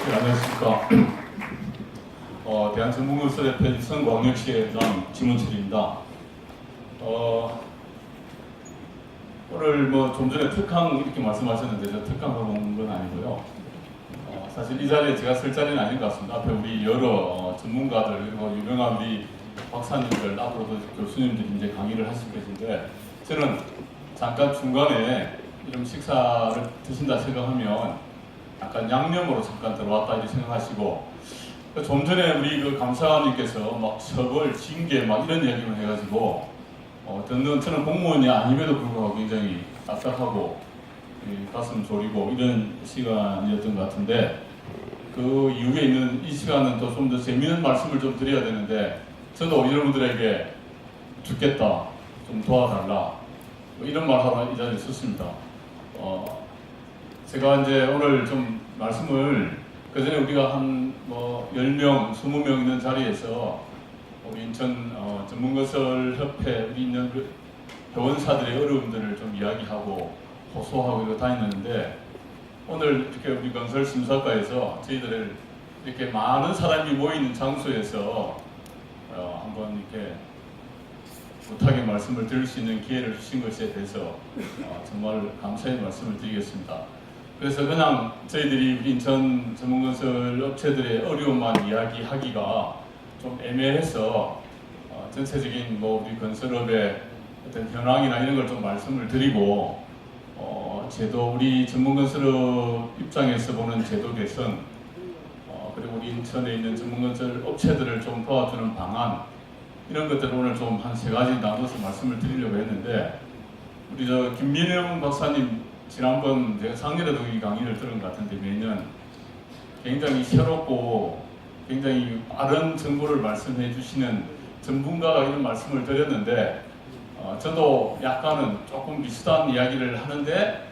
네, 안녕하십니까. 대한전문건설의 편집성광역시회장 지문철입니다. 오늘 뭐 좀 전에 특강 이렇게 말씀하셨는데 저 특강하러 온 건 아니고요. 사실 이 자리에 제가 설 자리는 아닌 것 같습니다. 앞에 우리 여러 전문가들 그리고 유명한 우리 박사님들 앞으로도 교수님들이 이제 강의를 하실 것인데 저는 잠깐 중간에 이런 식사를 드신다 생각하면 약간 양념으로 잠깐 들어왔다 이렇게 생각하시고 좀 전에 우리 그 감사님께서 막 처벌, 징계 막 이런 얘기만 해가지고 듣는 저는 공무원이 아님에도 불구하고 굉장히 답답하고 가슴 졸이고 이런 시간이었던 것 같은데 그 이후에 있는 이 시간은 또 좀 더 재미있는 말씀을 좀 드려야 되는데 저도 여러분들에게 죽겠다 좀 도와달라 뭐 이런 말 하러 이 자리에 섰습니다. 제가 이제 오늘 좀 말씀을 그전에 우리가 한 뭐 10명, 20명 있는 자리에서 우리 인천 전문건설협회 우리 있는 그 회원사들의 어려움들을 좀 이야기하고 호소하고 이렇게 다녔는데 오늘 이렇게 우리 건설심사과에서 저희들을 이렇게 많은 사람이 모이는 장소에서 한번 이렇게 부탁의 말씀을 드릴 수 있는 기회를 주신 것에 대해서 정말 감사의 말씀을 드리겠습니다. 그래서 그냥 저희들이 우리 인천 전문건설 업체들의 어려움만 이야기하기가 좀 애매해서 전체적인 뭐 우리 건설업의 어떤 현황이나 이런 걸 좀 말씀을 드리고 제도 우리 전문건설업 입장에서 보는 제도 개선 그리고 우리 인천에 있는 전문건설 업체들을 좀 도와주는 방안 이런 것들을 오늘 좀 한 3가지 나눠서 말씀을 드리려고 했는데 우리 저 김민영 박사님 지난번 제가 작년에도 이 강의를 들은 것 같은데 매년 굉장히 새롭고 굉장히 빠른 정보를 말씀해 주시는 전문가가 이런 말씀을 드렸는데 저도 약간은 조금 비슷한 이야기를 하는데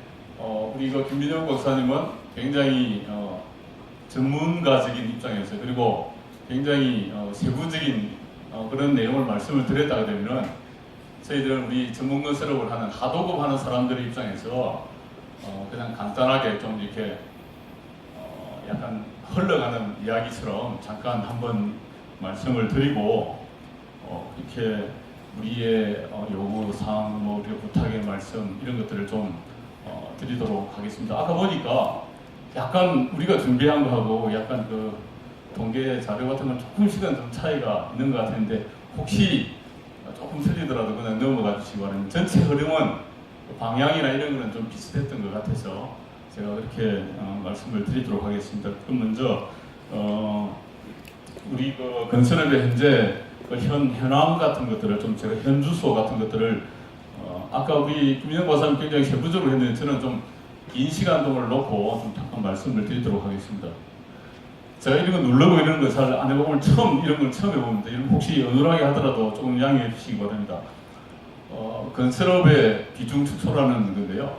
우리 그 김민영 박사님은 굉장히 전문가적인 입장에서 그리고 굉장히 세부적인 그런 내용을 말씀을 드렸다가 되면은 저희들은 우리 전문건설업을 하는 하도급 하는 사람들의 입장에서 그냥 간단하게 좀 이렇게 약간 흘러가는 이야기처럼 잠깐 한번 말씀을 드리고 이렇게 우리의 요구 사항, 뭐 우리 부탁의 말씀 이런 것들을 좀 드리도록 하겠습니다. 아까 보니까 약간 우리가 준비한 거하고 약간 그 통계 자료 같은 건 조금씩은 좀 차이가 있는 것 같은데 혹시 조금 틀리더라도 그냥 넘어가 주시기 바랍니다. 전체 흐름은 방향이나 이런 거는 좀 비슷했던 것 같아서 제가 그렇게 말씀을 드리도록 하겠습니다. 그럼 먼저 우리 그 건설업의 현재 그 현황 같은 것들을 좀 제가 현주소 같은 것들을 아까 우리 김민영 박사님 굉장히 세부적으로 했는데 저는 좀 긴 시간 동을 놓고 좀 잠깐 말씀을 드리도록 하겠습니다. 제가 이런 거 누르고 이런 거 잘 안 해보면 이런 걸 처음 해봅니다. 이런 혹시 어눌하게 하더라도 조금 양해해 주시기 바랍니다. 건설업의 비중 축소라는 건데요.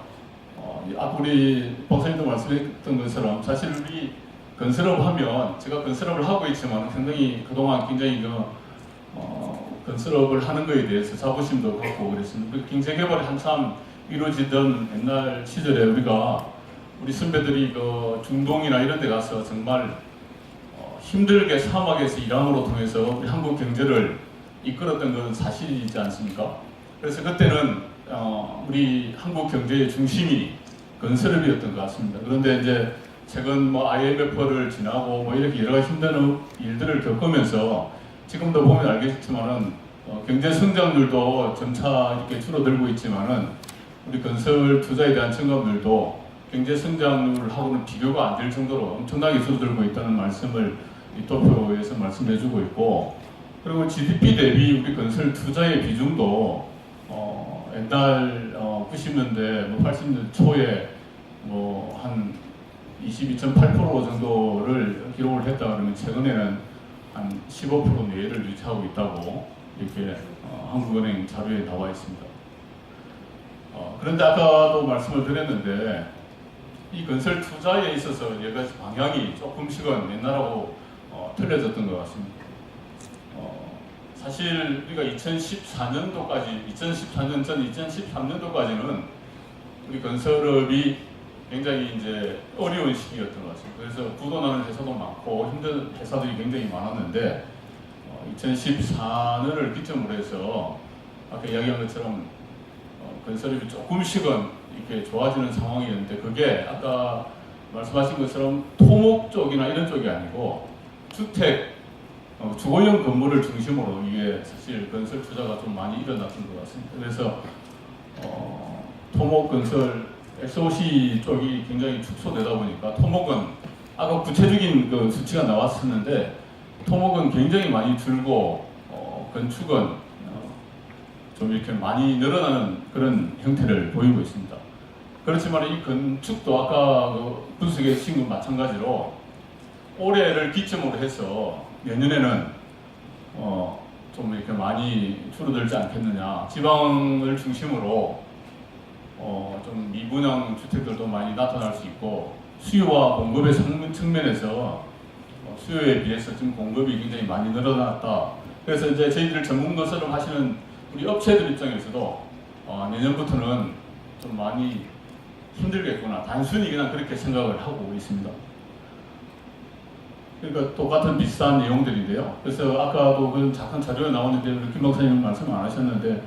우리 박사님도 말씀했던 것처럼 사실 우리 건설업 하면 제가 건설업을 하고 있지만 상당히 그동안 굉장히 건설업을 하는 것에 대해서 자부심도 갖고 그랬습니다. 경제개발이 한참 이루어지던 옛날 시절에 우리 선배들이 그 중동이나 이런 데 가서 정말 힘들게 사막에서 일함으로 통해서 우리 한국 경제를 이끌었던 건 사실이지 않습니까? 그래서 그때는 우리 한국 경제의 중심이 건설업이었던 것 같습니다. 그런데 이제 최근 뭐 IMF를 지나고 뭐 이렇게 여러 가지 힘든 일들을 겪으면서 지금도 보면 알겠지만은 경제 성장률도 점차 이렇게 줄어들고 있지만은 우리 건설 투자에 대한 청감률도 경제 성장률하고는 비교가 안 될 정도로 엄청나게 줄어들고 있다는 말씀을 이 도표에서 말씀해주고 있고 그리고 GDP 대비 우리 건설 투자의 비중도 옛날 90년대, 뭐 80년대 초에 뭐 한 22.8% 정도를 기록을 했다 그러면 최근에는 한 15% 내외를 유지하고 있다고 이렇게 한국은행 자료에 나와 있습니다. 그런데 아까도 말씀을 드렸는데 이 건설 투자에 있어서 여러 가지 방향이 조금씩은 옛날하고 틀려졌던 것 같습니다. 사실 우리가 2014년도까지 2014년 전 2013년도까지는 우리 건설업이 굉장히 이제 어려운 시기였던 것 같습니다. 그래서 부도나는 회사도 많고 힘든 회사들이 굉장히 많았는데 2014년을 기점으로 해서 아까 이야기한 것처럼 건설업이 조금씩은 이렇게 좋아지는 상황이었는데 그게 아까 말씀하신 것처럼 토목 쪽이나 이런 쪽이 아니고 주택, 주거용 건물을 중심으로 이게 사실 건설 투자가 좀 많이 일어났던 것 같습니다. 그래서 토목 건설 SOC 쪽이 굉장히 축소되다 보니까 토목은 아까 구체적인 그 수치가 나왔었는데 토목은 굉장히 많이 줄고 건축은 좀 이렇게 많이 늘어나는 그런 형태를 보이고 있습니다. 그렇지만 이 건축도 아까 그 분석해 주신 것 마찬가지로 올해를 기점으로 해서 내년에는 좀 이렇게 많이 줄어들지 않겠느냐. 지방을 중심으로 좀 미분양 주택들도 많이 나타날 수 있고 수요와 공급의 측면에서 수요에 비해서 지금 공급이 굉장히 많이 늘어났다. 그래서 이제 저희들 전문 건설을 하시는 우리 업체들 입장에서도 내년부터는 좀 많이 힘들겠구나. 단순히 그냥 그렇게 생각을 하고 있습니다. 그러니까 똑같은 비슷한 내용들인데요. 그래서 아까도 그 잠깐 자료에 나오는데 우리 김 박사님 말씀 안 하셨는데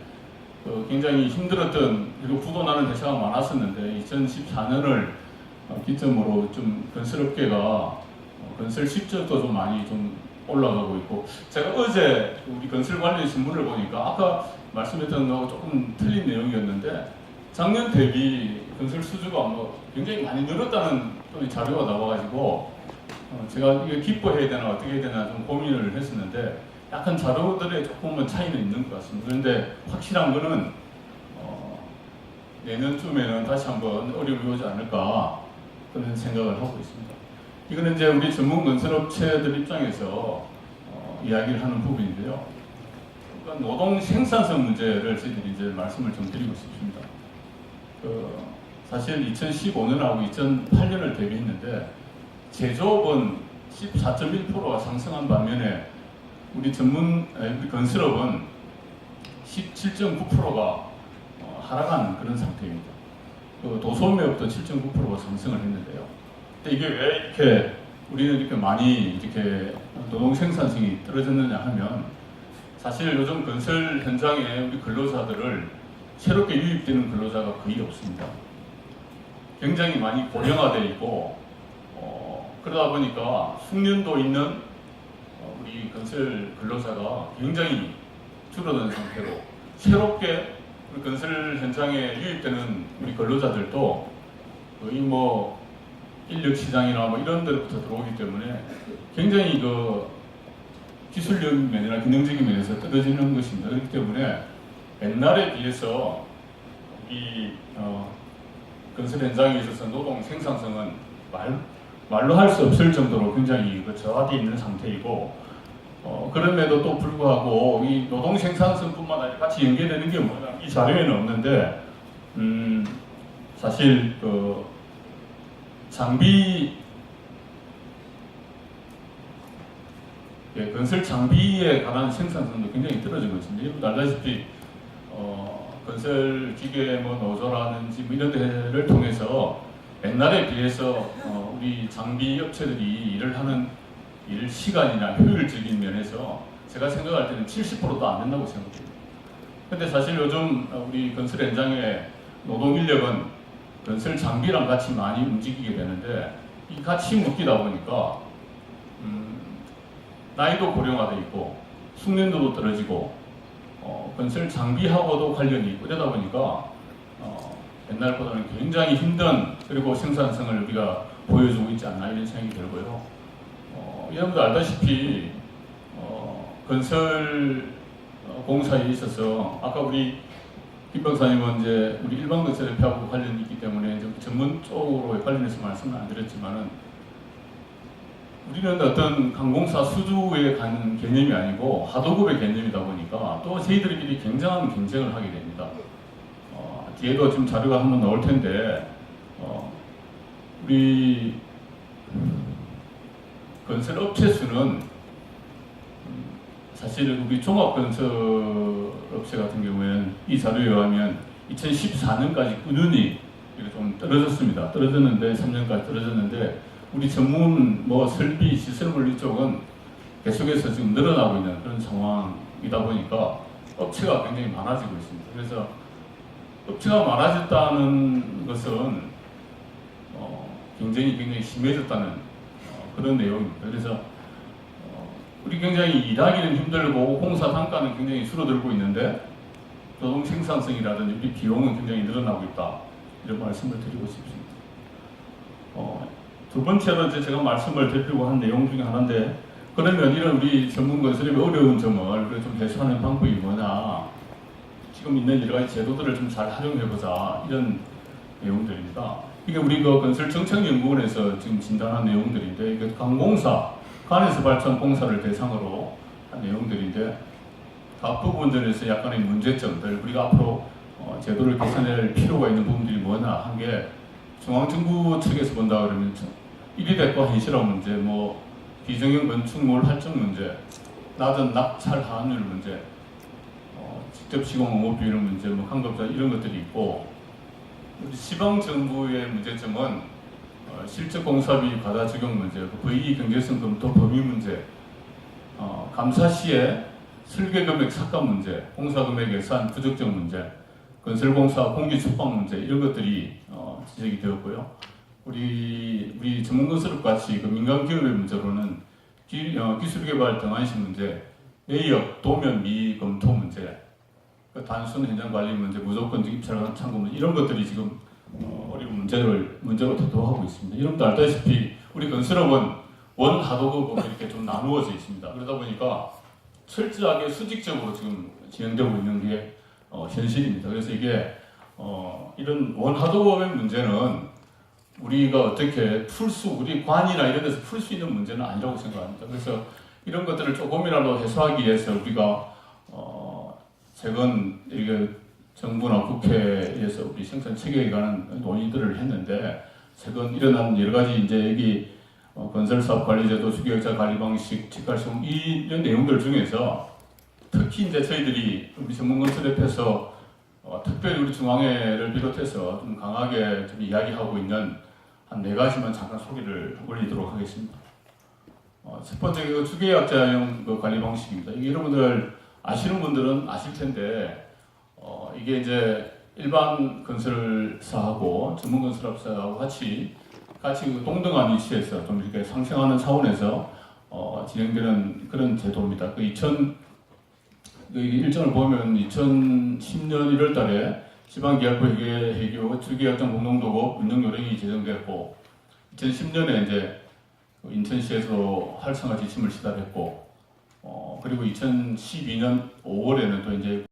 굉장히 힘들었던 그리고 부도나는 회사가 많았었는데 2014년을 기점으로 좀 건설업계가 건설 실적도 좀 많이 좀 올라가고 있고 제가 어제 우리 건설 관련 신문을 보니까 아까 말씀했던 거하고 조금 틀린 내용이었는데 작년 대비 건설 수주가 굉장히 많이 늘었다는 자료가 나와가지고 제가 이게 기뻐해야 되나 어떻게 해야 되나 좀 고민을 했었는데 약간 자료들의 조금은 차이는 있는 것 같습니다. 그런데 확실한 거는 내년쯤에는 다시 한번 어려움이 오지 않을까 그런 생각을 하고 있습니다. 이거는 이제 우리 전문 건설업체들 입장에서 이야기를 하는 부분인데요. 그러니까 노동 생산성 문제를 저희들이 이제 말씀을 좀 드리고 싶습니다. 사실 2015년하고 2008년을 대비했는데 제조업은 14.1%가 상승한 반면에 우리 건설업은 17.9%가 하락한 그런 상태입니다. 도소매업도 7.9%가 상승을 했는데요. 근데 이게 왜 이렇게 우리는 이렇게 많이 이렇게 노동 생산성이 떨어졌느냐 하면 사실 요즘 건설 현장에 우리 근로자들을 새롭게 유입되는 근로자가 거의 없습니다. 굉장히 많이 고령화되어 있고 그러다 보니까 숙련도 있는 우리 건설 근로자가 굉장히 줄어든 상태로 새롭게 우리 건설 현장에 유입되는 우리 근로자들도 거의 인력 시장이나 이런 데부터 들어오기 때문에 굉장히 그 기술적인 면이나 기능적인 면에서 떨어지는 것입니다. 그렇기 때문에 옛날에 비해서 이 건설 현장에 있어서 노동 생산성은 말로 할 수 없을 정도로 굉장히 저하되어 있는 상태이고 그럼에도 또 불구하고 이 노동 생산성뿐만 아니라 같이 연계되는 게 뭐냐 이 자료에는 없는데 사실 장비 건설 장비에 관한 생산성도 굉장히 떨어지고 있습니다. 여러분 알다시피 건설 기계 노조라든지 이런 데를 통해서 옛날에 비해서 우리 장비 업체들이 일을 하는 일 시간이나 효율적인 면에서 제가 생각할 때는 70%도 안 된다고 생각합니다. 근데 사실 요즘 우리 건설 현장의 노동 인력은 건설 장비랑 같이 많이 움직이게 되는데 이 같이 묶이다 보니까 나이도 고령화돼 있고 숙련도도 떨어지고 건설 장비하고도 관련이 있고 이러다 보니까 옛날보다는 굉장히 힘든 그리고 생산성을 우리가 보여주고 있지 않나 이런 생각이 들고요. 여러분도 알다시피 건설 공사에 있어서 아까 우리 김 박사님은 이제 우리 일반 건설협회하고 관련이 있기 때문에 좀 전문 쪽으로 관련해서 말씀을 안 드렸지만은 우리는 어떤 항공사 수주에 가는 개념이 아니고 하도급의 개념이다 보니까 또 저희들끼리 굉장한 경쟁을 하게 됩니다. 뒤에도 지금 자료가 한번 나올 텐데 우리 건설 업체 수는 사실 우리 종합건설 업체 같은 경우에는 이 자료에 의하면 2014년까지 꾸준히 이렇게 좀 떨어졌습니다. 떨어졌는데 3년까지 떨어졌는데 우리 전문 뭐 설비 시설물 이쪽은 계속해서 지금 늘어나고 있는 그런 상황이다 보니까 업체가 굉장히 많아지고 있습니다. 그래서 업체가 많아졌다는 것은 경쟁이 굉장히 심해졌다는 그런 내용입니다. 그래서 우리 굉장히 일하기는 힘들고 공사 단가는 굉장히 줄어들고 있는데 노동 생산성이라든지 우리 비용은 굉장히 늘어나고 있다. 이런 말씀을 드리고 싶습니다. 두 번째로 이제 제가 말씀을 드리려고 한 내용 중에 하나인데, 그러면 이런 우리 전문 건설의 어려운 점을 좀 해소하는 방법이 뭐냐, 지금 있는 여러 가지 제도들을 좀 잘 활용해보자, 이런 내용들입니다. 이게 우리 그 건설정책연구원에서 지금 진단한 내용들인데, 이게 강공사, 간에서 발전 공사를 대상으로 한 내용들인데, 각 부분들에서 약간의 문제점들, 우리가 앞으로 제도를 개선할 필요가 있는 부분들이 뭐냐 한 게, 중앙정부 측에서 본다 그러면 1위 대가 현실화 문제, 뭐 비정형 건축물 할증 문제, 낮은 낙찰 하한율 문제, 직접 시공 응업 비율 문제, 뭐 환급자 이런 것들이 있고, 우리 지방 정부의 문제점은 실적 공사비 과다 적용 문제, VE 경제성 검토 범위 문제, 감사 시에 설계 금액 삭감 문제, 공사 금액 예산 부적정 문제, 건설공사 공기 숙박 문제, 이런 것들이 지적이 되었고요. 우리 전문건설업 같이 그 민간 기업의 문제로는 기술개발 등한시 문제, 내역 도면 미검토 문제, 그 단순 현장 관리 문제, 무조건적 입찰 참고 문제, 이런 것들이 지금 어려운 문제로 대두하고 있습니다. 여러분도 알다시피 우리 건설업은 원하도급 이렇게 좀 나누어져 있습니다. 그러다 보니까 철저하게 수직적으로 지금 진행되고 있는 게 현실입니다. 그래서 이게 이런 원하도급의 문제는 우리가 어떻게 우리 관이나 이런 데서 풀 수 있는 문제는 아니라고 생각합니다. 그래서 이런 것들을 조금이라도 해소하기 위해서 우리가 최근 이게 정부나 국회에서 우리 생산 체계에 관한 논의들을 했는데, 최근 일어난 여러 가지 이제 여기 건설사업 관리제도, 주계약자 관리 방식, 직갈시공 이런 내용들 중에서 특히 이제 저희들이 우리 전문건설협회에서 특별히 우리 중앙회를 비롯해서 좀 강하게 좀 이야기하고 있는 한 4가지만 잠깐 소개를 올리도록 하겠습니다. 첫 번째 그 주계약자형 그 관리 방식입니다. 이게 여러분들 아시는 분들은 아실 텐데, 이게 이제 일반 건설사하고 전문 건설업사하고 같이 그 동등한 위치에서 좀 이렇게 상생하는 차원에서 진행되는 그런 제도입니다. 그 일정을 보면 2010년 1월달에 지방계약부 회계 주계약장 공동도급 운영 요령이 제정됐고, 2010년에 이제 인천시에서 활성화 지침을 시작했고, 그리고 2012년 5월에는 또 이제